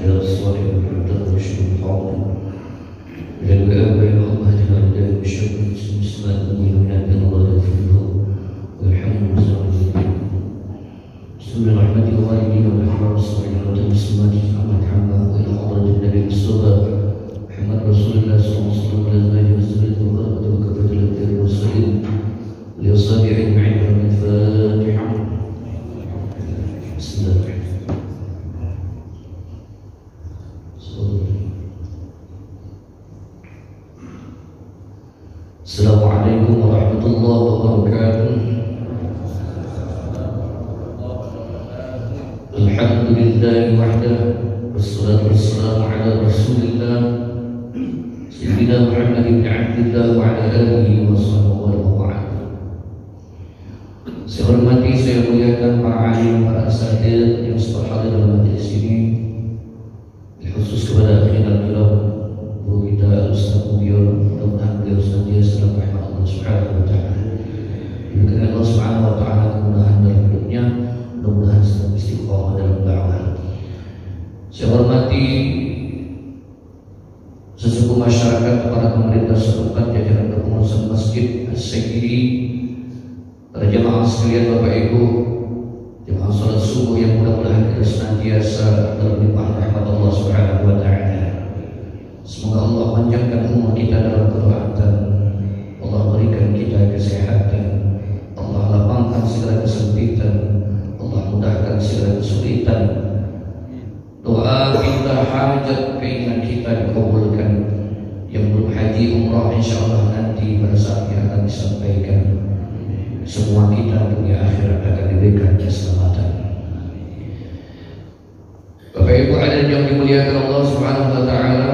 الأحداث الصالحة والمعتاد والشر الحاضر جل وعلا الله تعالى بشر المسلمات والمؤمنات من الله يغفره ويرحمه ويسلمه بسم رحمة الوالدين والأحباب الصالحين والمسلمات محمد حمد وإلى حضرة النبي المصطفى محمد رسول الله صلى الله عليه وسلم والأزواج والذرية والقرابة وكافة الأنبياء والمرسلين ولأصحابه أجمعين الفاتحة. بسم الله الرحمن Assalamualaikum warahmatullahi wabarakatuh. Alhamdulillahi wahdah wassalatu wassalamu ala rasulillah Sayyidina Muhammad ibn Abdillah wa ala alihi wa sahbihi wa ba'd. Saya hormati, saya muliakan para alim, para asatidz yang sudah hadir dalam majelis ini, khusus kepada akhirnya guru kita Ustaz Mubion, mudah-mudahan beliau senantiasa dalam rahmat Allah Subhanahu wa taala. Diberikan Allah Subhanahu wa taala kemudahan dalam hidupnya, mudah-mudahan senang istiqomah dalam dakwah. Saya hormati sesepuh masyarakat, para pemerintah setempat, jajaran kepengurusan Masjid As-Sayyidi, para jamaah sekalian, Bapak Ibu, jamaah salat subuh yang mudah-mudahan kita senantiasa dalam limpahan rahmat Allah Subhanahu wa taala. Semoga Allah panjangkan umur kita dalam ketaatan, Allah berikan kita kesehatan, Allah lapangkan segala kesempitan, Allah mudahkan segala kesulitan. Doa kita, hajat, keinginan kita dikabulkan. Yang belum haji umrah insyaallah nanti pada saatnya akan disampaikan. Semua kita dunia akhirat akan diberikan keselamatan. Bapak Ibu hadirin yang dimuliakan Allah Subhanahu wa taala,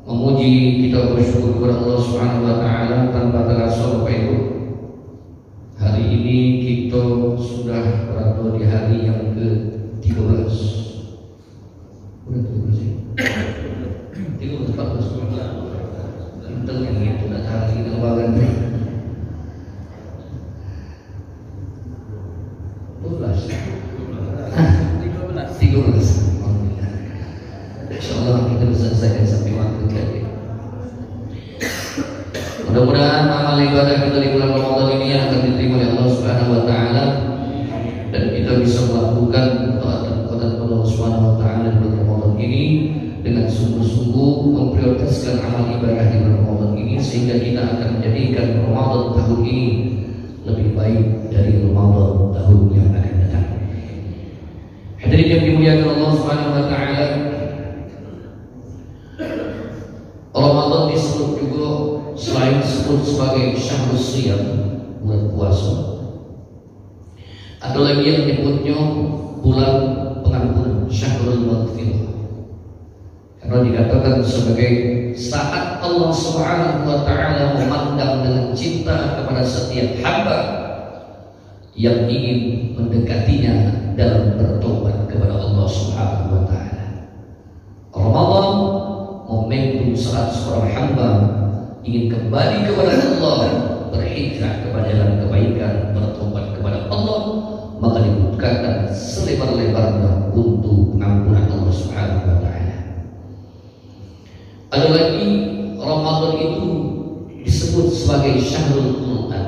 memuji kita bersyukur kepada Allah Subhanahu wa taala tanpa terasa. Bapak Ibu, hari ini kita sudah berada di hari yang ke-13. Udah 13 ya? 13, 14, 15. Intel yang itu nak hari ini kembangan 13. Insyaallah kita bisa selesaikan sampai waktu tadi. Mudah-mudahan amal ibadah kita di bulan Ramadan ini akan diterima oleh Allah Subhanahu wa taala dan kita bisa melakukan taat kepada Allah Subhanahu wa taala di bulan Ramadan ini dengan sungguh-sungguh memprioritaskan amal ibadah di bulan Ramadan ini, sehingga kita akan menjadikan Ramadan tahun ini lebih baik dari Ramadan tahun yang akan datang. Hadirin yang dimuliakan Allah Subhanahu wa taala, Ramadan disebut juga, selain disebut sebagai syahrul siyam, bulan puasa, ada lagi yang menyebutnya bulan pengampunan, syahrul maghfirah, karena dikatakan sebagai saat Allah Subhanahu wa taala memandang dengan cinta kepada setiap hamba yang ingin mendekatinya dalam bertobat kepada Allah Subhanahu wa taala. Ramadan momentum saat seorang hamba ingin kembali kepada Allah, berhijrah kepada jalan kebaikan, bertobat kepada Allah, maka dibukakan selebar-lebarnya untuk pengampunan Allah Subhanahu wa taala. Ada lagi, Ramadan itu disebut sebagai syahrul Quran,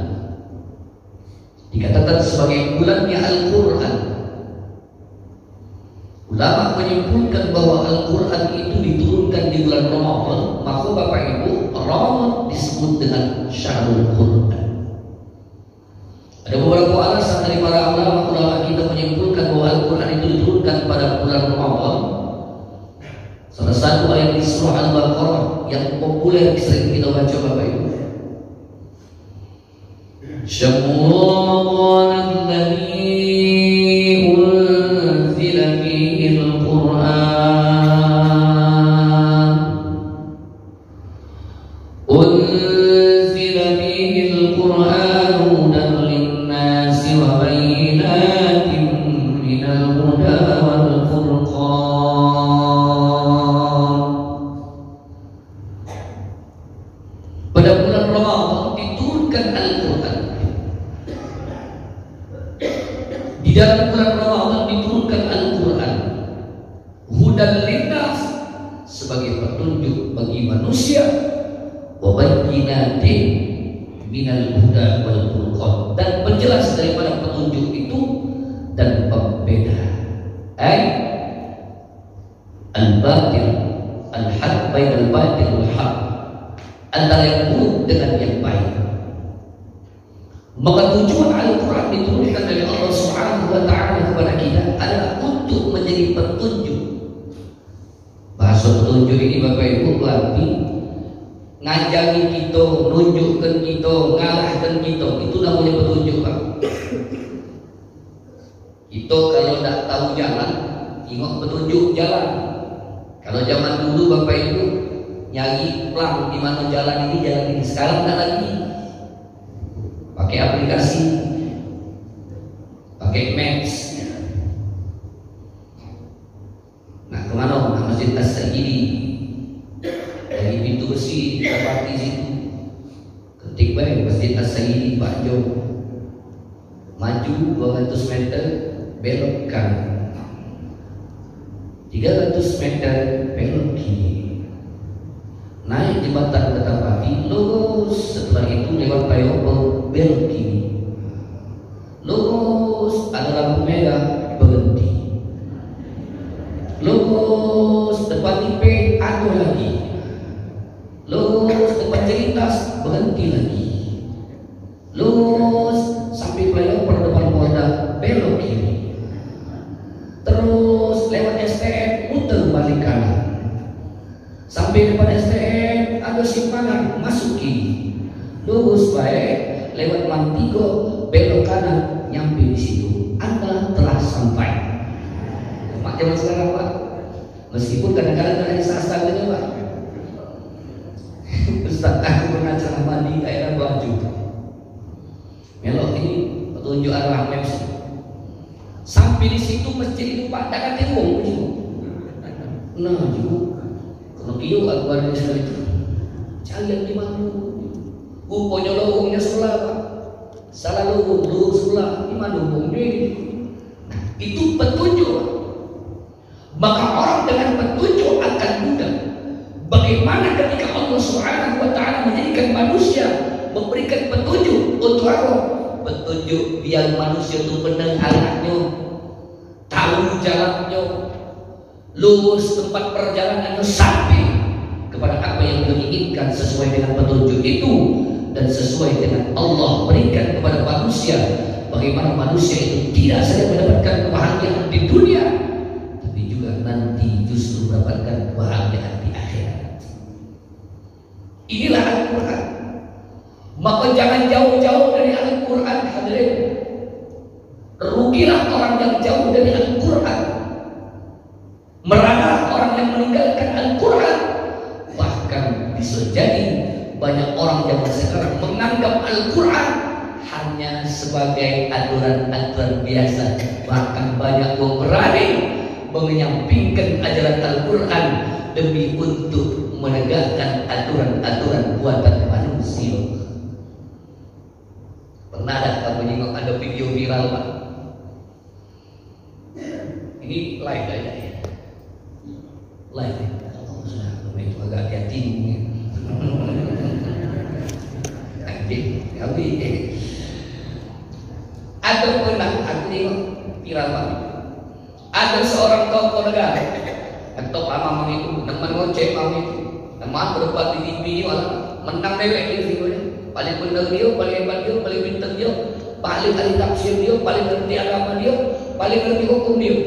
dikatakan sebagai bulannya Al-Quran. Ulama menyimpulkan bahwa Al-Quran itu diturunkan di bulan Ramadan, maka Bapak Ibu, Ramadan disebut dengan syahrul Quran. Ada beberapa alasan dari para ulama kita menyimpulkan bahwa Al-Quran itu diturunkan pada bulan Ramadan. Salah satu ayat di surah Al-Baqarah yang populer sering kita baca, Bapak Ibu, Syahrul Ramadan alladzi unzila fihi al-Qur'an, unzila fihi al-Qur'an hudan lin-nasi wa bayyinatin minal huda wal furqan. Pada bulan Ramadan diturunkan Al-Quran. hudan linnas, sebagai petunjuk bagi manusia, wa bayyinatin minal huda wal furqan, dan penjelas daripada petunjuk itu dan pembeda. Al-batil al-haq bainal batil wal haq, antara yang buruk dengan yang baik. Maka tujuan Al-Quran diturunkan oleh Allah Subhanahu wa Ta'ala kepada kita adalah untuk menjadi petunjuk. Bahasa petunjuk ini Bapak Ibu berarti ngajangi kita, nunjukkan kita, ngalahkan kita, itu namanya petunjuk, Pak. Kita kalau tidak tahu jalan, tengok petunjuk jalan. Kalau zaman dulu Bapak Ibu nyari plang di mana jalan ini. Sekarang tidak lagi. Pakai aplikasi, pakai Maps. Nah, kemana? Nah, Masjid As-Sayyidi. Dari pintu besi dapat di situ. Ketik baik Masjid As-Sayyidi Pak Jo. Maju 200 meter, belok kanan. 300 meter, belok kiri. Naik jembatan Kertapati, lurus. Setelah itu lewat Payopo, belok kiri. Lurus, ada lampu merah, berhenti. Lurus, depan IP, ada lagi. Lurus, depan Jelitas, berhenti lagi. Lurus, sampai Payopo depan Polda, belok kiri. Terus lewat STM, muter balik kanan. Sampai depan STM ada simpanan, masuk kiri. Lurus baik, lewat Mantigo, belok kanan, nyampe di situ. Anda telah sampai. Mak zaman sekarang Pak, meskipun kadang-kadang ada sastra gitu Pak. Ustaz aku pernah ceramah di daerah Baju. Melok ini petunjuk arah Maps. Sampai di situ masjid itu Pak, tak ada tembok. Nah, juga kalau kio aku ada di sana itu, cari di mana? Rupanya lorongnya sebelah Pak, salah lorong sebelah, di mana lorongnya? Nah, itu petunjuk. Maka orang dengan petunjuk akan mudah. Bagaimana ketika Allah Subhanahu wa Ta'ala menjadikan manusia, memberikan petunjuk untuk apa? Petunjuk biar manusia itu benar arahnya, tahu jalannya, lurus tempat perjalanannya sampai kepada apa yang beliau inginkan sesuai dengan petunjuk itu dan sesuai dengan Allah berikan kepada manusia. Bagaimana manusia itu tidak saja mendapatkan kebahagiaan di dunia, tapi juga nanti justru mendapatkan kebahagiaan di akhirat. Inilah Al-Quran. Maka jangan jauh-jauh dari Al-Quran, hadirin. Rugilah orang yang jauh dari Al-Quran, merana orang yang meninggalkan Al-Quran. Bahkan bisa jadi banyak orang yang sekarang menganggap Al-Quran hanya sebagai aturan-aturan biasa. Bahkan banyak yang berani menyampingkan ajaran Al-Quran demi untuk menegakkan aturan-aturan buatan manusia. Pernah ada kamu nengok ada video viral Pak? Ini live aja ya. Live ya. Oh, sudah, itu agak hati-hati mungkin. Ada pernah aku tengok viral Pak. Ada seorang tokoh negara atau mamang itu, teman ngoceh mamang itu, teman berdebat di TV malah menang dewek gitu. Paling benar dia, paling hebat dia, paling pintar dia, paling ahli tafsir dia, paling ngerti agama dia, paling ngerti hukum dia.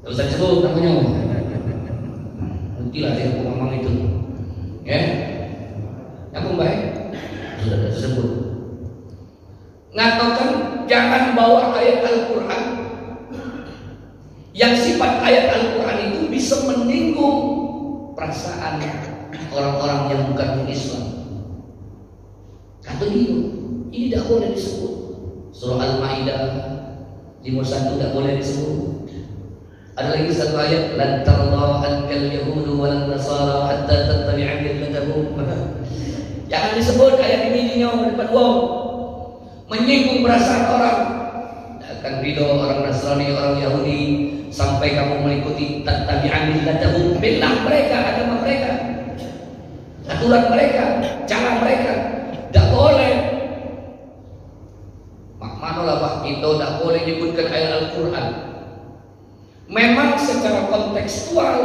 Tak usah sebut namanya. Nantilah dia ngomong itu. Ya. Yang baik sudah tersebut. Ngatakan jangan bawa ayat Al-Quran yang sifat ayat Al-Quran itu bisa menyinggung perasaan orang-orang yang bukan Islam. Kata dia, ini tidak boleh disebut. Surah Al-Ma'idah 51 tidak boleh disebut. Ada lagi satu ayat, lan tarda ankal yahudu wal nasara hatta tattabi'a millatahum. Jangan disebut ayat ini depan wow. Menyinggung perasaan orang. Tidak akan ridho orang Nasrani, orang Yahudi sampai sampai kamu mengikuti tattabi'an millatahum, bela mereka, agama mereka, aturan mereka, cara mereka. Tidak boleh. Manolah Pak, kita tidak boleh menyebutkan ayat Al-Quran. Memang secara kontekstual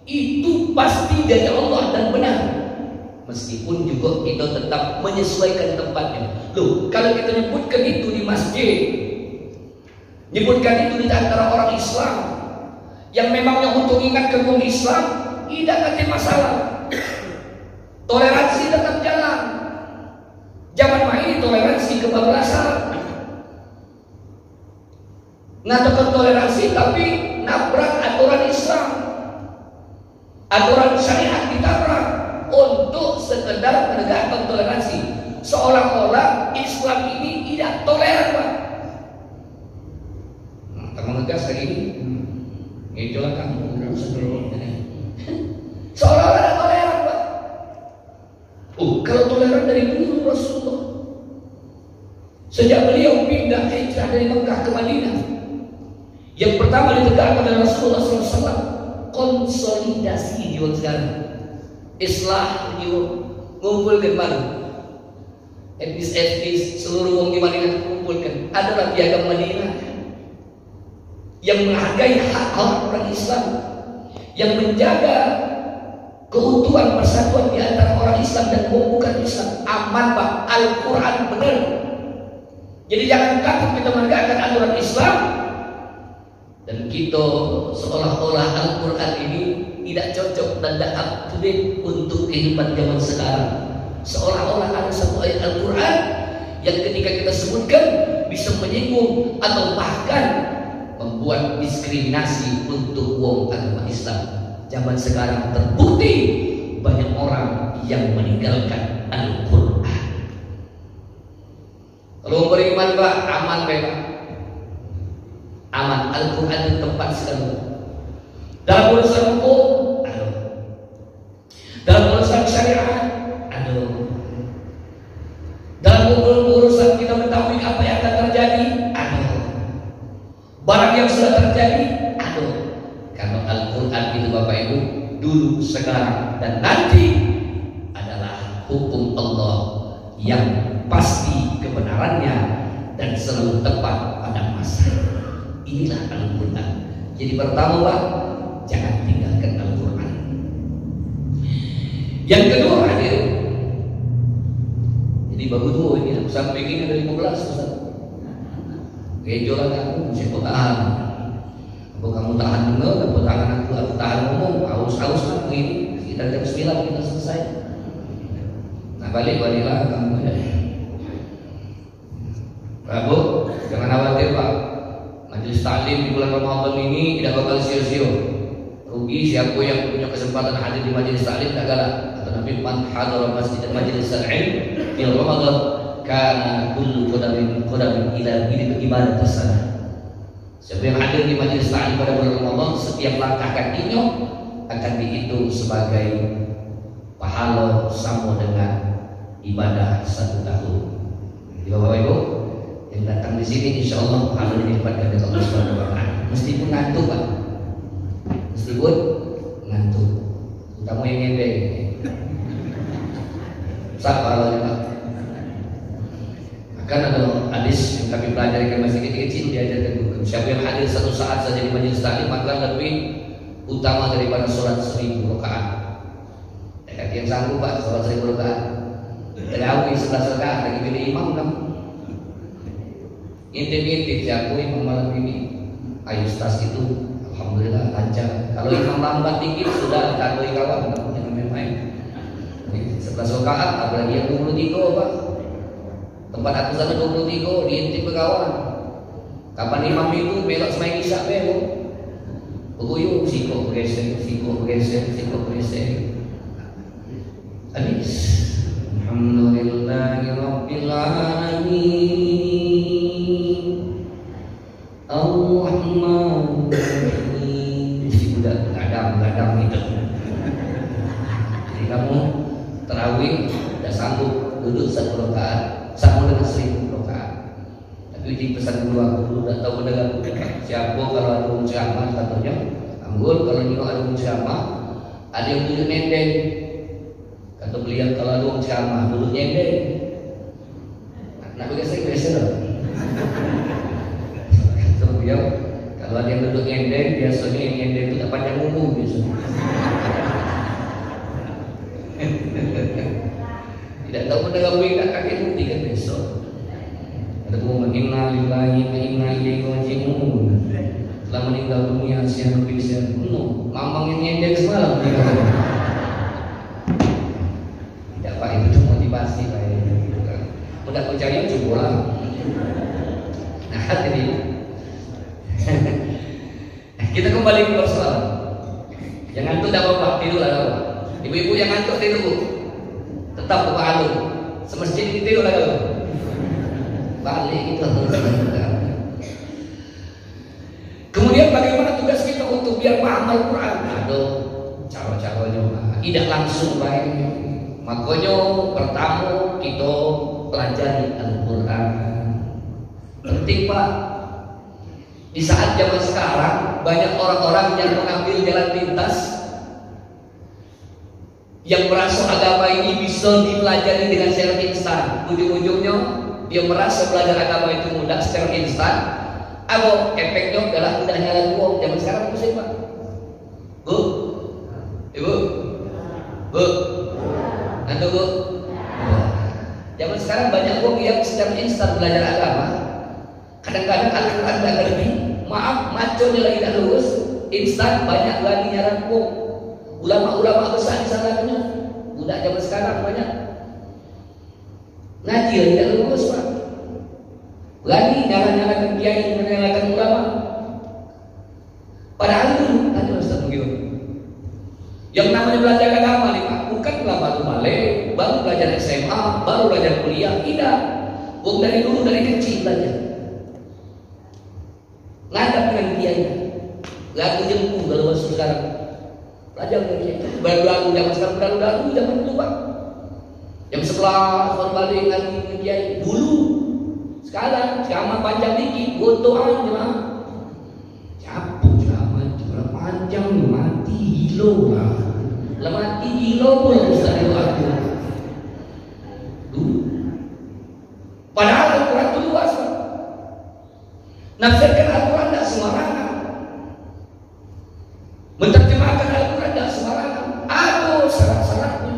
itu pasti dari Allah dan benar, meskipun juga kita tetap menyesuaikan tempatnya. Loh, kalau kita nyebutkan itu di masjid, nyebutkan itu di antara orang Islam yang memangnya untuk ingatkan kaum Islam, tidak ada masalah. Toleransi tetap jalan. Zaman ini toleransi kebablasan. Ngatakan toleransi tapi nabrak aturan Islam, aturan syariat ditabrak untuk sekedar menegakkan toleransi, seolah-olah Islam ini tidak toleran, Pak. Kamu ngegas lagi ini, itulah kamu seolah-olah tidak toleran, Pak. Kalau toleran dari dulu Rasulullah, sejak beliau pindah hijrah dari Mekah ke Madinah, yang pertama ditegakkan oleh Rasulullah SAW konsolidasi jiwa sekarang, islah jiwa, ngumpulkan mana etnis seluruh orang di Madinah kumpulkan, adalah piagam Madinah yang menghargai hak orang Islam, yang menjaga keutuhan persatuan di antara orang Islam dan bukan Islam. Aman, Pak. Al-Quran benar. Jadi jangan takut kita menegakkan aturan Islam dan kita seolah-olah Al-Quran ini tidak cocok dan tidak up to date untuk kehidupan zaman sekarang. Seolah-olah ada satu ayat Al-Quran yang ketika kita sebutkan bisa menyinggung atau bahkan membuat diskriminasi untuk wong agama Islam. Zaman sekarang terbukti banyak orang yang meninggalkan Al-Quran. Kalau beriman, Pak, aman, Pak. Aman. Al-Quran itu tempat sekali. Dalam urusan hukum, aduh. Dalam urusan syariat, aduh. Dalam urusan kita mengetahui apa yang akan terjadi, aduh. Barang yang sudah terjadi, aduh. Karena Al-Quran itu Bapak Ibu, dulu, sekarang, dan nanti adalah hukum Allah yang pasti kebenarannya dan selalu tepat pada masa. Inilah Al-Quran. Jadi pertama, Pak, jangan tinggalkan Al-Quran. Yang kedua, hadir. Jadi bagus tuh ini, sampai ini ada 15, Ustaz. Gejolan kamu, siapa tahan? Kalau kamu tahan dengar, kalau tahan aku tahan ngomong, aus-aus lah begini. Kita jam 9 kita selesai. Nah baliklah kamu ya. Bu, jangan khawatir, Pak. Majelis taklim di bulan Ramadan ini tidak bakal sia-sia. Rugi siapa yang punya kesempatan hadir di majelis taklim tak galak. Kata Nabi, man hadara masjid dan majelis al-ilm di Ramadan kana kullu qadamin ila ibadah tasana. Siapa yang hadir di majelis taklim pada bulan Ramadan, setiap langkah kakinya akan dihitung sebagai pahala sama dengan ibadah 1 tahun. Jadi Bapak Ibu yang datang di sini, insya Allah pahala dilipatkan dari Allah Subhanahu wa Ta'ala. Meskipun ngantuk, Pak, meskipun ngantuk, kamu yang ngebe, sah pahalanya, Pak. Akan ada hadis yang kami pelajari masih kecil-kecil diajarkan guru. Siapa yang hadir 1 saat saja di majelis taklim maka lebih utama daripada sholat 1000 rakaat. Dekat yang sanggup, Pak, sholat 1000 rakaat. Terawih 11 rakaat lagi pilih imam kan? Intip-intip siapa imam malam ini? Ayo Ustaz itu, alhamdulillah lancar. Kalau imam lambat dikit sudah takoi kawan, jangan main-main. 11 rakaat, apalagi yang 23, Pak. Tempat aku sana 23 diintip ke kawan. Kapan imam itu belok semain isya belok. Pokoknya sikok bergeser. Habis. Alhamdulillahirabbil alamin. Ar-Rahmanir Rahim. Sudah gadang itu. Jadi kamu tarawih sudah sanggup duduk 1 rakaat sama dengan 1000 rakaat. Tapi di pesan dulu aku tidak tahu mendengar Siapa kalau ada orang ceramah katanya, anggul kalau nyuruh ada orang ceramah, ada yang duduk nendeng. Kata beliau kalau ada orang ceramah duduk nendeng. Nak biasa dah. Kata beliau kalau ada yang duduk nendeng, biasanya yang nendeng itu tak panjang umur biasanya. Tidak tahu mendengar nak kakek nanti kan besok. Ada pun inna lillahi wa inna ilaihi raji'un. Telah meninggal dunia siang lebih siang penuh. Mamang yang nyender semalam tidak pak, itu cuma motivasi pak. Mudah percaya cobalah. Nah jadi kita kembali ke persoalan. Yang ngantuk tak apa-apa, tidurlah kau. Ibu-ibu yang ngantuk tidur, tetap buka alun. Semestinya tidurlah kau. Balik kita. Kemudian bagaimana tugas kita untuk biar paham Al-Quran? Aduh, cara-caranya tidak langsung baik. Makanya pertama kita pelajari Al-Quran. Penting pak. Di saat zaman sekarang banyak orang-orang yang mengambil jalan pintas, yang merasa agama ini bisa dipelajari dengan secara instan. Ujung-ujungnya dia merasa belajar agama itu mudah secara instan. Apa efeknya adalah mudahnya lagu uang. Zaman sekarang pusing pak. Bu, ibu, bu, nanti bu. Zaman sekarang banyak uang yang secara instan belajar agama. Kadang-kadang Al-Quran tak lebih. Maaf, maconya lagi tak lulus. Instan banyak lagi nyaran uang. Ulama-ulama besar di sana punya. Budak zaman sekarang banyak. Ngaji lagi tak lulus pak. Berani nyala-nyalakan kiai, nyalakan ulama. Padahal dulu tadi Ustaz begitu. Yang namanya belajar agama nih Pak, bukanlah baru balik, baru belajar SMA, baru belajar kuliah, tidak. Bukan dari dulu, dari kecil belajar. Ngadap dengan kiai. Lagu jempu kalau masuk sekarang. Belajar dengan kiai. Baru zaman sekarang baru zaman dulu Pak. Jam 11 baru balik lagi dengan kiai. Dulu. Sekarang ceramah panjang dikit, gotoan jemaah. Capuk ceramah panjang mati gilo lah. Mati gilo pun Ustaz itu aku. Padahal Al-Quran itu luas. Nafsirkan Al-Quran tidak sembarangan. Menerjemahkan Al-Quran tidak sembarangan. Ada syarat-syaratnya.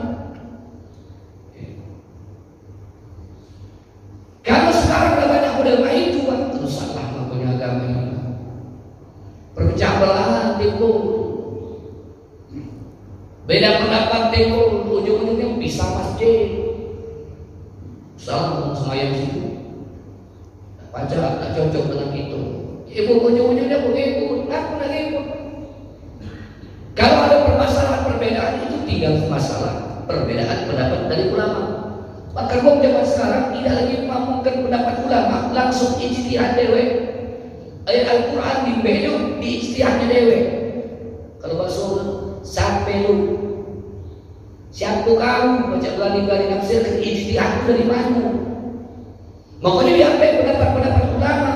Kalau sekarang udah banyak ulama itu kan terus salah punya agama ini. Perpecah belahan timbul. Beda pendapat timbul, ujung-ujungnya pisah masjid. Salah semayang situ. Pajak tak cocok dengan itu. Ibu ujung-ujungnya begitu, aku nak ikut. Kalau ada permasalahan perbedaan itu tinggal masalah perbedaan pendapat dari ulama. Maka kau zaman sekarang tidak lagi memampukan pendapat ulama, langsung ijtihad dewe. Ayat Al-Quran di beda di ijtihadnya dewe. Kalau bahasa sampai lu siapa kamu baca berani-berani nafsir ke ijtihad dari mana? Makanya diambil pendapat-pendapat ulama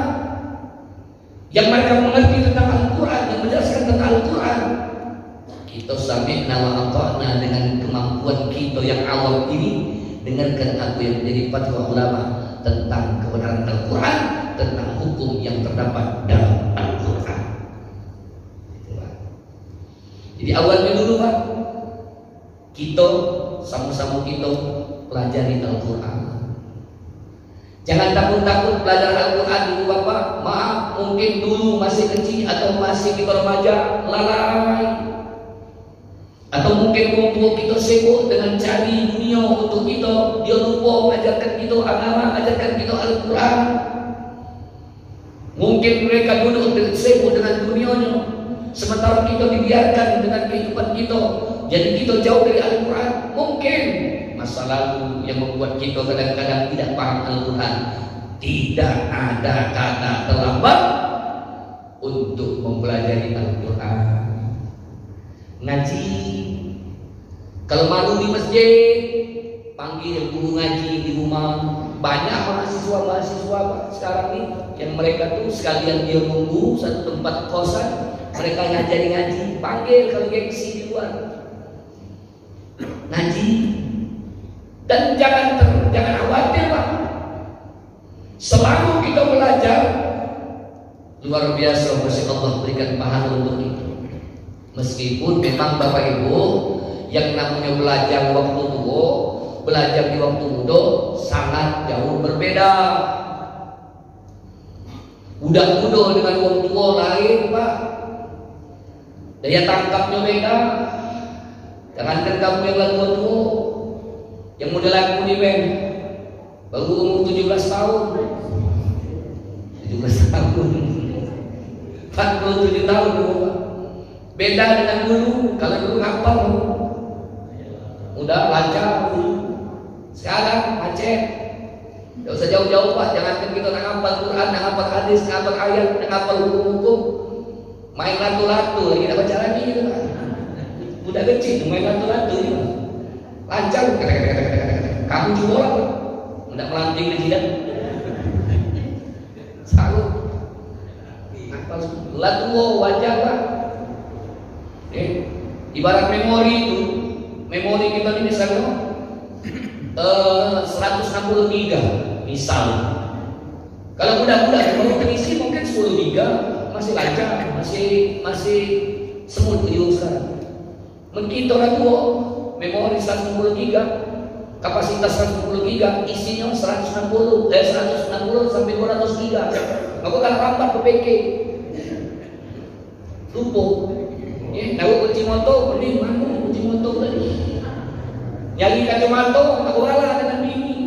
yang mereka mengerti tentang Al-Quran, yang menjelaskan tentang Al-Quran. Kita sampai nama Allah dengan kemampuan kita yang awam ini. Dengarkan apa yang menjadi fatwa ulama tentang kebenaran Al-Quran, tentang hukum yang terdapat dalam Al-Quran. Jadi awalnya dulu Pak, kita sama-sama kita pelajari Al-Quran. Jangan takut-takut belajar Al-Quran dulu Bapak. Maaf, mungkin dulu masih kecil atau masih kita remaja, lalai. Atau mungkin orang kita sibuk dengan cari dunia untuk kita. Dia lupa mengajarkan kita agama, ajarkan kita Al-Quran. Mungkin mereka duduk sibuk dengan dunianya, sementara kita dibiarkan dengan kehidupan kita. Jadi kita jauh dari Al-Quran. Mungkin masa lalu yang membuat kita kadang-kadang tidak paham Al-Quran. Tidak ada kata terlambat untuk mempelajari Al-Quran. Ngaji, kalau malu di masjid, panggil guru ngaji di rumah. Banyak mahasiswa Pak sekarang ini yang mereka tuh sekalian dia nunggu satu tempat kosan, mereka ngaji, panggil kalau gengsi di luar ngaji. Dan jangan khawatir Pak, selama kita belajar luar biasa masih Allah berikan pahala untuk itu. Meskipun memang Bapak Ibu yang namanya belajar waktu tua, belajar di waktu muda sangat jauh berbeda. Budak muda dengan orang tua lain Pak, daya tangkapnya beda. Jangankan kamu yang lagu tua, yang muda lagu nih Ben, baru umur 17 tahun 47 tahun Pak. Beda dengan dulu. Kalau dulu ngapal udah lancar, sekarang macet. Tidak usah jauh-jauh Pak, jangankan kita nak hafal Quran, nak hafal hadis, nak hafal ayat, nak hafal hukum-hukum, main latu-latu lagi nak baca lagi gitu Pak. Budak kecil main latu-latu gitu, lancar. Kamu juga lah Pak, tidak melanting di jidat, selalu hafal latu wajar Pak. Ibarat memori itu, memori kita ini misalnya 160 giga misalnya. Kalau budak-budak mau terisi mungkin 10 giga masih lancar, masih semut ujung sekarang. Mungkin orang tua memori 160 giga, kapasitas 160 giga, isinya 160 sampai 200 giga. Maka kalau rapat PPK lupa. Tahu kunci motor, mending mana kunci motor tadi? Nyari kacamata, aku kalah dengan bini.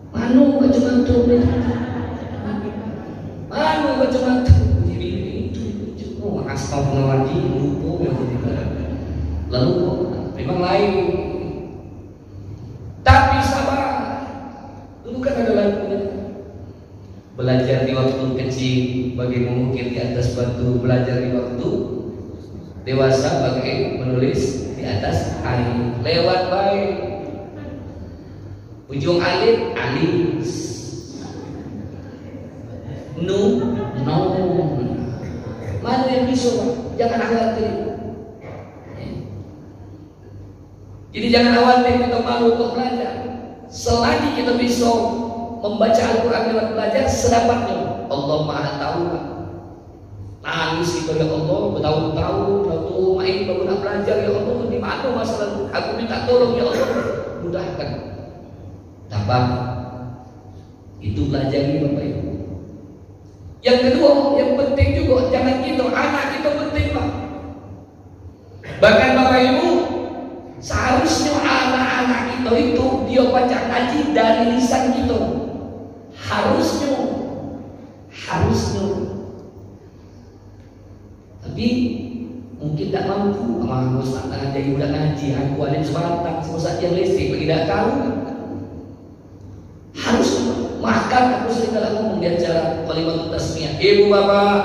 Manu kacamata, manu kacamata. Bini itu, astagfirullahaladzim, lupa. Lalu memang lain. Tapi sabar. Dulu kan ada lagunya. Belajar di waktu kecil bagai mengukir di atas batu, belajar di waktu dewasa bagai menulis di atas air. Lewat baik ujung alif alis, no mana yang bisa Pak? Jangan khawatir. Jadi jangan khawatir kita malu untuk belajar. Selagi kita bisa membaca Al-Quran lewat belajar sedapatnya. Allah Maha tahu Pak. Nangis kita ya Allah bertahun-tahun, lalu main baru nak belajar ya Allah, di mana masalah? Aku minta tolong ya Allah, mudahkan. Dapat itu belajar ini Bapak Ibu. Yang kedua, yang penting juga jangan kita anak kita penting Pak. Bahkan Bapak Ibu seharusnya anak-anak kita itu dia baca ngaji dari lisan kita. Harusnya. Tapi mungkin tak mampu. Amal Ustaz tak jadi udah ngaji, aku ada sebatang, Ustaz yang listrik, tidak tahu. Harus makan. Aku sering dalam ngomong di acara kalimat tasmiyah. Ibu bapak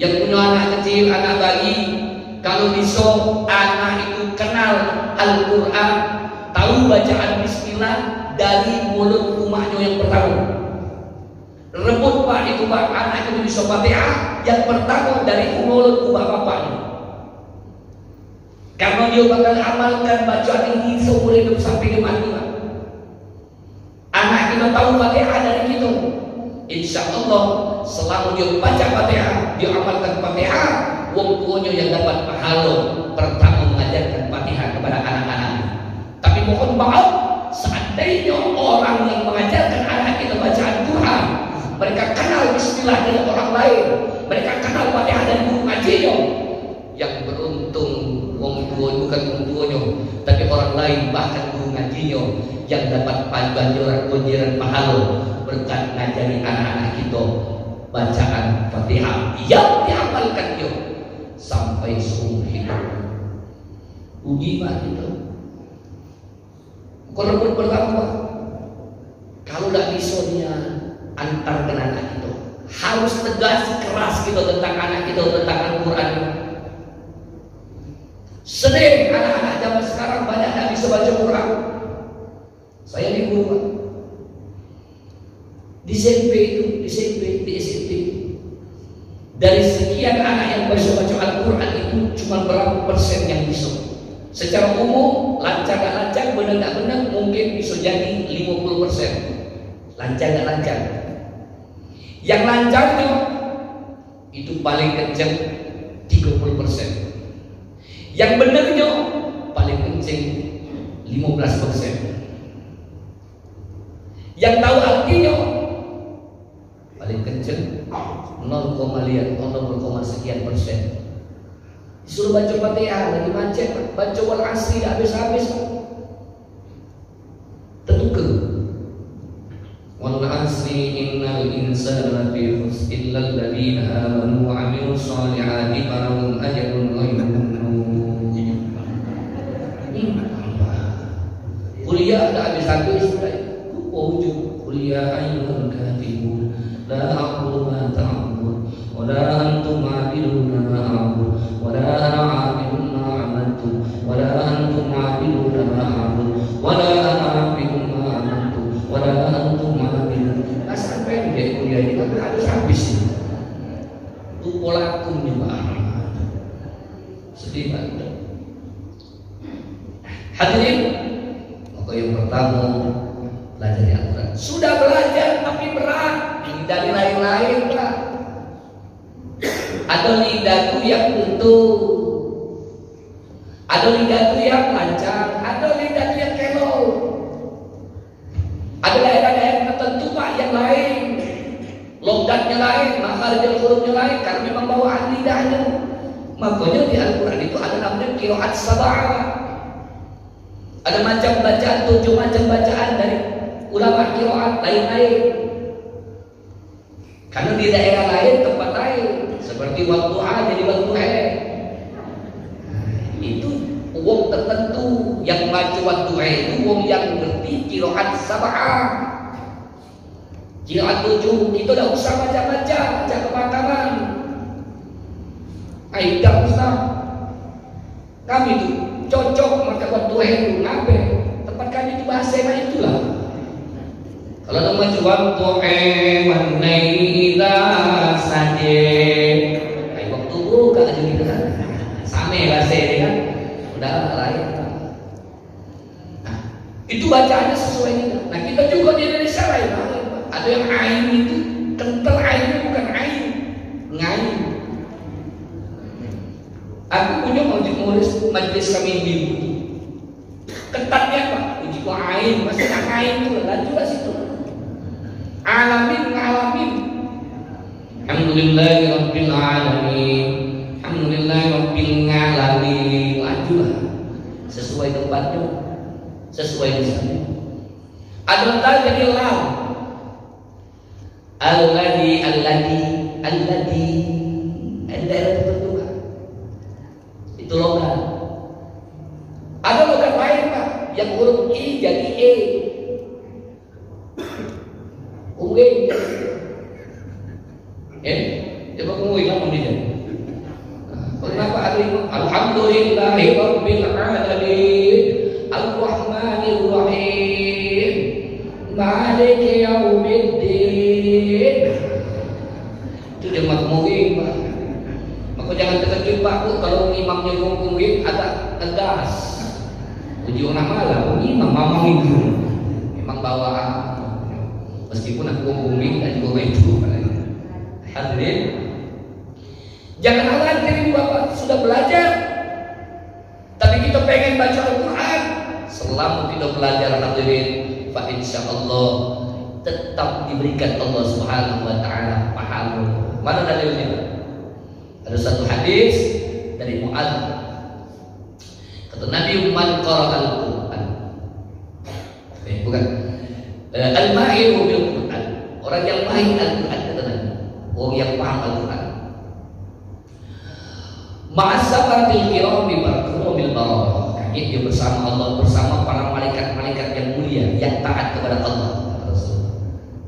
yang punya anak kecil, anak bayi, kalau bisa anak itu kenal Al-Quran, tahu bacaan Bismillah dari mulut rumahnya yang pertama. Rebut Pak itu Pak, anak itu bisa Fatihah yang pertama dari mulut rumah bapaknya. Karena dia bakal amalkan bacaan ini seumur hidup sampai dia mati Pak. Anak kita tahu Fatihah dari kita. Insya Allah selama dia baca Fatihah, dia amalkan Fatihah, wong tuanya yang dapat pahala pertama mengajarkan Fatihah kepada anak-anaknya. Tapi mohon maaf, seandainya orang yang mengajarkan anak kita bacaan Quran, mereka kenal Bismillah dari orang lain, mereka kenal Fatihah dari guru ngajinya, yang beruntung wong tua bukan wong tuanya, tapi orang lain bahkan guru ngajinya yang dapat ganjaran pahala berkat ngajari anak-anak kita bacaan Fatihah yang diamalkan dia sampai seumur hidup. Uji Pak kita. Kalau pertama, kalau tidak bisa dia antarkan anak kita, harus tegas keras kita tentang anak kita, tentang Al-Quran. Sering anak-anak zaman sekarang banyak tidak bisa baca Quran. Saya di guru Pak. Di SMP itu, di SMP. Dari sekian anak yang baca Al-Quran itu cuma berapa persen yang bisa. Secara umum, lancar gak lancar, benar gak benar, mungkin bisa jadi 50%. Lancar gak lancar. Yang lancarnya itu paling kenceng 30%. Yang benarnya paling kenceng 15%. Yang tahu artinya paling kenceng 0,0 sekian persen. Disuruh baca Fatihah lagi macet, baca wal asri tak habis-habis. Tertukar. Wal asri innal insana lafi khusr illa alladziina aamanu wa 'amilus shalihati falahum ajrun ghairu mamnun. Kuliah tak habis-habis. Kuliah ayyuhal kafirun la aqulu ma ta'budun wa la antum 'abiduna ma a'budu wa la ana 'abidun ma 'amaltum wa la antum 'abiduna ma a'budu wa la ana 'abidun ma 'amaltum wa la antum 'abidun. Sampai dia kuliah ini kan habis ini. Itu polakum juga. Sedih banget. Hadirin, maka yang pertama belajar Al-Quran. Sudah belajar tapi berat. Dari lain-lain Pak. Ada lidahku yang utuh, ada lidahku yang lancar, ada lidahku yang kelo. Ada daerah-daerah tertentu Pak yang lain, logatnya lain, makhraj hurufnya lain, karena memang bawaan lidahnya. Makanya di Al-Quran itu ada namanya qiraat sab'ah. Ada macam bacaan, 7 macam bacaan dari ulama qiraat lain-lain. Karena di daerah lain, tempat lain, seperti waktu A jadi waktu E. Itu wong tertentu yang baca waktu E itu wong yang ngerti qiraat sab'ah. Qiraat 7 itu tidak usah baca kepakaran. Aidah Ustaz, kami itu cocok maka waktu E itu ngabe. Tempat kami itu bahasa itulah. Kalau nama jual to'e menaida saja, kayak waktu buka aja gitu kan, sama bahasa ini kan, udah lain. Nah, itu bacaannya sesuai ini. Nah kita juga di Indonesia lain. Ada yang ain itu kental, ainnya bukan ain, ngain. Aku punya majelis kami di ketatnya Pak, uji ku ain, masih ain itu, lanjut lah situ. Alamin ngalamin. Alhamdulillahi rabbil alamin. Alhamdulillahi rabbil alamin. Lanjutlah sesuai tempatnya, sesuai misalnya. Ada tak jadi lam. Alladhi ada daerah tertentu Pak. Itu logat. Ada logat lain Pak, yang huruf I jadi E. Uwe, coba kamu hilang dia. Kenapa ada itu? Alhamdulillahi rabbil alamin, Ar-Rahmanir Rahim, Maliki yaumiddin. Itu dia makmuin Pak. Maka jangan terkejut Pak kalau imamnya ngomongin agak tegas. Uji orang malam, imam mamang itu memang bawaan. Meskipun aku ngomongin dan juga itu. Hadirin, jangan khawatir Bapak sudah belajar, tapi kita pengen baca Al-Quran. Selama kita belajar hadirin, Pak insya Allah tetap diberikan Allah Subhanahu Wa Taala pahala. Mana dalilnya? Ada satu hadis dari Mu'adz. Kata Nabi, man qara al-Quran, bukan al-mahiru bil Quran, orang yang mahir Al-Quran, kata Nabi, orang yang paham Al-Quran, ma'asafaratil kirami bil barah, dia bersama Allah, bersama para malaikat-malaikat yang mulia, yang taat kepada Allah.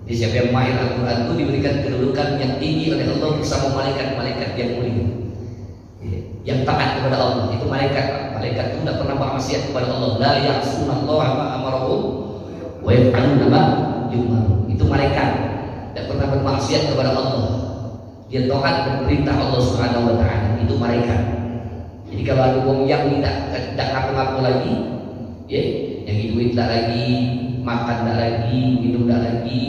Jadi siapa yang mahir Al-Quran itu diberikan kedudukan yang tinggi oleh Allah bersama malaikat-malaikat yang mulia, yang taat kepada Allah. Itu malaikat itu tidak pernah bermaksiat kepada Allah. La ya'sunallaha ma amarahum wa yaf'aluna ma yu'marun. Itu malaikat. tidak pernah bermaksiat kepada Allah, dia taat dan perintah Allah Subhanahu wa taala, itu malaikat. Jadi kalau ada wong yang tidak ngaku-ngaku lagi, ya, yang duit tak lagi, makan tak lagi, minum tak lagi,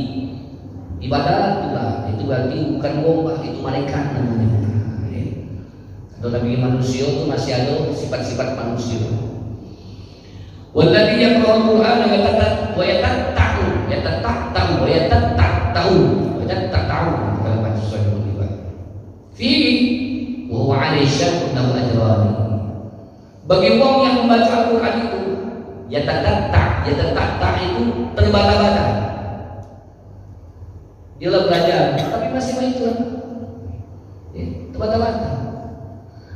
ibadah itulah, itu berarti bukan wong, itu malaikat namanya. Ya. Kalau lagi manusia itu masih ada sifat-sifat manusia. Walladzi yaqra'ul Qur'ana wa yatatta'u kalau baca surah juga. Fi wa huwa 'alaihi syaqqun lahu ajran. Bagi wong yang membaca Al-Qur'an itu, yatatta itu terbata-bata. Dia lah belajar, tapi masih main itu kan. Terbata-bata.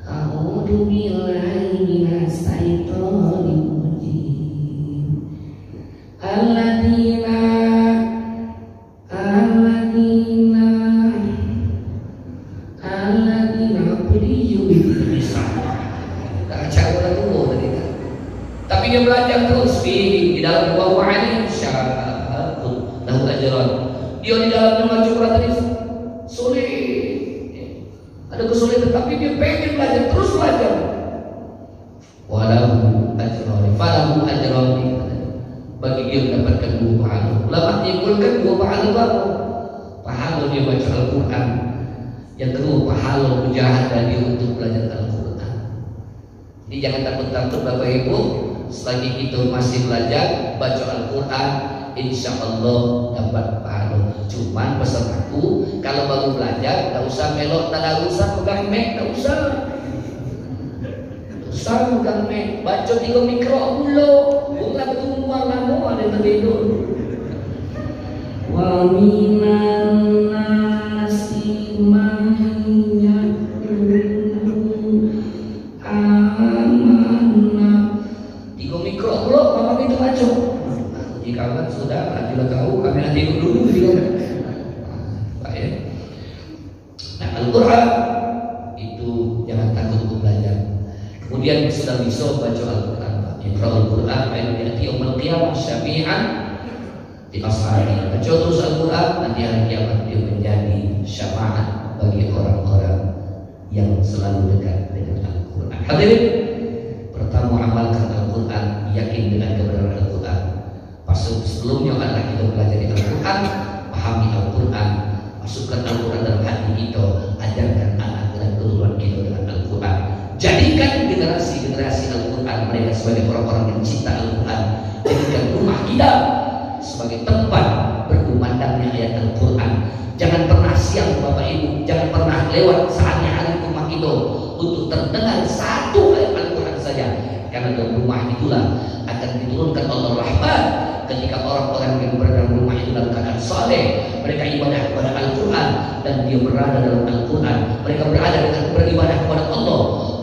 A'udzu billahi minas syaitonir rajim. Alladzina tapi dia belajar terus di dalam wa wa'ani sya'atun lahu ajran. Dia di dalam membaca Quran tadi sulit, ada kesulitan, tapi dia pengen belajar, terus belajar. Walahu ajran, falahu ajran, bagi dia mendapatkan 2 pahala. Ulama menyimpulkan 2 pahala baru. Pahala dia baca Al-Quran, yang kedua pahala mujahadah dia untuk belajar Al-Quran. Jadi jangan takut-takut Bapak Ibu, selagi kita masih belajar baca Al-Quran, insya Allah dapat pahala. Cuman pesan aku, kalau baru belajar, tak usah melok, tak usah pegang mic, tak usah. Pegang mic, baca 3 mikro dulu, bukan ketemu lama ada yang tidur. Wa minan nasi man yaqulu amanna. 3 mikro dulu, mama itu baca. Jika kan sudah, nanti kau kami nanti dulu gitu. Baik. Nah, Al-Quran itu jangan takut untuk belajar. Kemudian sudah bisa baca Al-Quran. Iqra'ul Quran fa inna ya'ti yaumil qiyamah syafi'an di ashari. Baca terus Al-Quran, nanti hari kiamat dia menjadi syafaat bagi orang-orang yang selalu dekat dengan Al-Quran. Hadirin, pertama amalkan Al-Quran, yakin dengan kebenaran Al-Quran. Sebelumnya adalah kita belajar Al-Quran, pahami Al-Quran, masukkan Al-Quran dalam hati kita, ajarkan anak dan keturunan kita dengan Al-Quran. Jadikan generasi Al-Quran mereka sebagai orang-orang yang cinta Al-Quran. Jadikan rumah kita sebagai tempat berkumandangnya ayat Al-Quran. Jangan pernah siang Bapak Ibu, jangan pernah lewat saatnya hari rumah kita untuk terdengar satu ayat Al-Quran saja. Karena dalam rumah itulah akan diturunkan Allah rahmat. Ketika orang-orang yang berada dalam rumah itu dalam keadaan saleh, mereka ibadah kepada Al-Quran dan dia berada dalam Al-Quran, mereka berada dengan beribadah kepada Allah,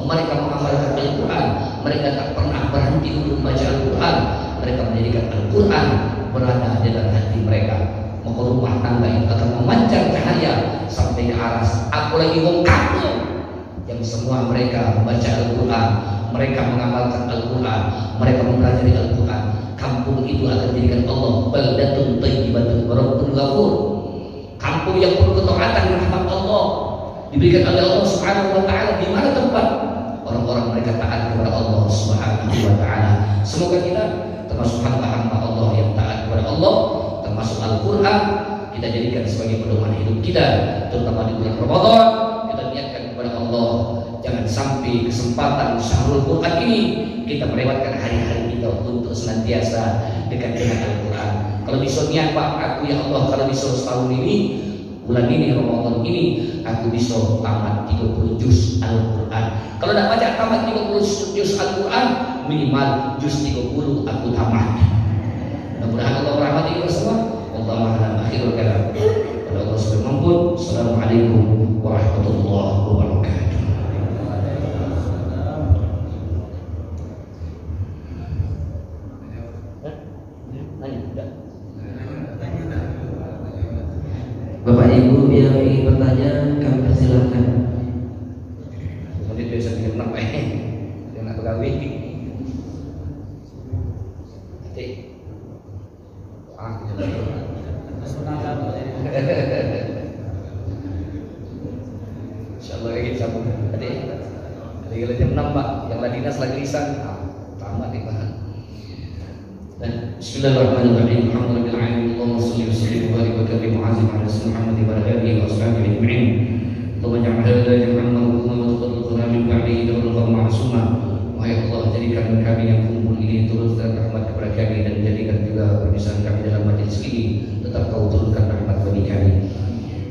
mereka mengamalkan Al-Quran, mereka tak pernah berhenti untuk membaca Al-Quran, mereka menjadikan Al-Quran berada di dalam hati mereka, maka rumah tangga itu akan memancar cahaya sampai ke aras. Apalagi wong kampung yang semua mereka membaca Al-Quran, mereka mengamalkan Al-Quran, mereka mempelajari Al-Quran, kampung itu akan dijadikan Allah baldatun thayyibatun wa rabbun ghafur. Kampung yang penuh ketaatan rahmat Allah diberikan oleh Allah Subhanahu wa taala. Di mana tempat orang-orang mereka taat kepada Allah Subhanahu wa taala. Semoga kita termasuk hamba-hamba Allah yang taat kepada Allah, termasuk Al-Quran kita jadikan sebagai pedoman hidup kita, terutama di bulan Ramadan. Kita niatkan kepada Allah, jangan sampai kesempatan Syahrul Quran ini kita melewatkan hari-hari kita untuk senantiasa dekat dengan Al-Quran. Kalau bisa niat Pak, aku ya Allah, kalau bisa setahun ini, bulan ini, Ramadan ini, aku bisa tamat 30 juz Al-Quran. Kalau tidak baca tamat 30 juz Al-Quran, minimal juz 30 aku tamat. Mudah-mudahan Allah merahmati kita semua. Wallahu a'lam. Akhirul kalam. Pada Allah subhanahu wa ta'ala. Assalamualaikum warahmatullahi wabarakatuh. Bapak Ibu yang ingin bertanya, kami persilahkan. Nanti biasa dia nak dia nak pegawai. Nanti Sebagai kita sambung tadi. Kalau jam 6 Pak, yang ladinas lagi lisan, tamat nih Pak. Dan Bismillahirrahmanirrahim. Alhamdulillahirabbil alamin. Allahumma shalli wa sallim wa barik wa karim mu'azzim ala Muhammad wa ala alihi wa ashabihi ajma'in. Allahumma ja'al hadza jam'an marhuma wa tafadhalna min ba'dihi dawran ma'suma. Wahai Allah, jadikan kami yang kumpul ini turunkan rahmat kepada kami dan jadikan juga perpisahan kami dalam majelis ini tetap Kau turunkan rahmat bagi kami.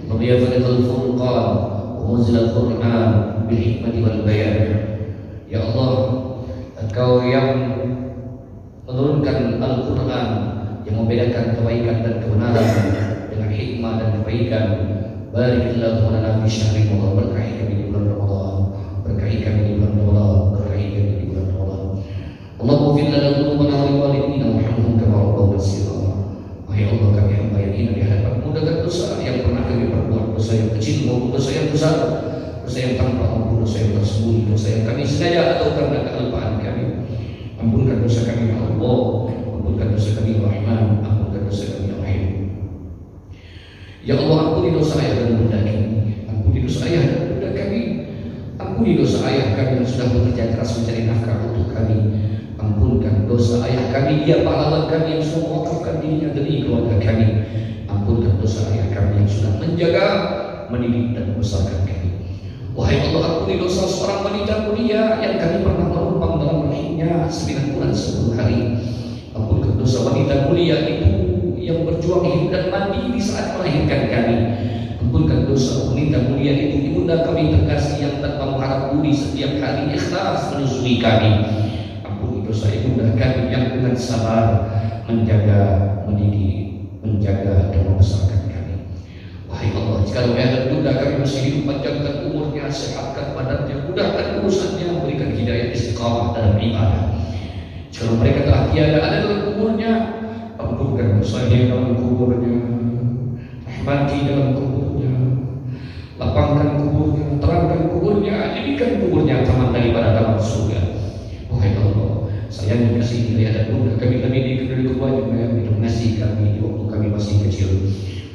Rabbi ya fadhil furqan wa munzil al-Qur'an bil hikmati wal bayan. Ya Allah, Engkau yang menurunkan Al-Quran yang membedakan kebaikan dan kebenaran dengan hikmah dan kebaikan. Barikillahu lana fi syahri Ramadan, berkahi kami di bulan Ramadan, berkahi kami di bulan Ramadan, berkahi kami di bulan Ramadan. Allahumma fir lana dhunubana wa liwalidina warhamhum kama rabbawna shighara. Wahai Allah, kami hamba yang hina di hadapan-Mu dengan dosa yang pernah kami perbuat, dosa yang kecil maupun dosa yang besar, dosa yang tampak maupun dosa yang tersembunyi, dosa yang kami sengaja atau karena kelupaan kami. Ampunkan dosa kami ya Allah, ampunkan dosa kami ya Rahman, ampunkan dosa kami ya Rahim. Ya Allah, ampuni dosa ayah dan bunda kami, ampuni dosa ayah dan bunda kami, ampuni dosa ayah kami yang sudah bekerja keras mencari nafkah untuk kami. Ampunkan dosa ayah kami, dia pahlawan kami yang sudah mewakafkan dirinya demi keluarga kami. Ampunkan dosa ayah kami yang sudah menjaga, mendidik dan membesarkan kami. Wahai Allah, ampuni dosa seorang wanita mulia yang kami pernah menumpang dalam rahimnya 9 bulan 10 hari. Ampunkan dosa wanita mulia itu yang berjuang hidup dan mati di saat melahirkan kami. Ampunkan dosa wanita mulia itu ibunda kami terkasih yang tanpa mengharap budi setiap hari ikhlas menyusui kami. Ampuni dosa ibunda kami yang dengan sabar menjaga, mendidik, menjaga dan membesarkan kami. Wahai Allah, jika ayah dan bunda kami masih hidup, panjangkan umurnya, sehatkan badannya, mudahkan urusannya, berikan hidayah istiqamah dalam ibadah. Jika mereka telah tiada ada dalam kuburnya, ampunkan dosanya dalam kuburnya, rahmati dalam kuburnya, lapangkan kuburnya, terangkan kuburnya, jadikan kuburnya taman daripada taman surga. Wahai Allah, sayangi kasih ayah dan bunda kami didik dari keluarga yang mengasihi kami di waktu kami masih kecil.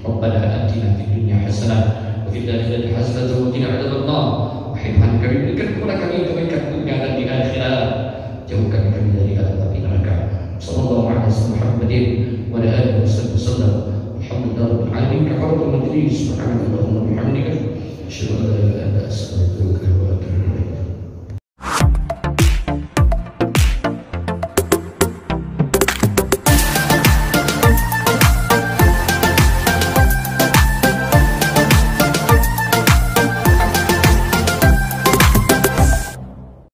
Rabbana atina fid dunya hasanah wa fil akhirati hasanah wa qina adzabannar. Wahai Tuhan kami, berikan kepada kami kebaikan dunia dan di akhirat, jauhkan kami dari azab neraka. Sallallahu alaihi wasallam wa ala alihi wasallam. Alhamdulillahirabbil alamin. Kafaratul majlis. Subhanallahumma wa bihamdika asyhadu an la ilaha illa anta astaghfiruka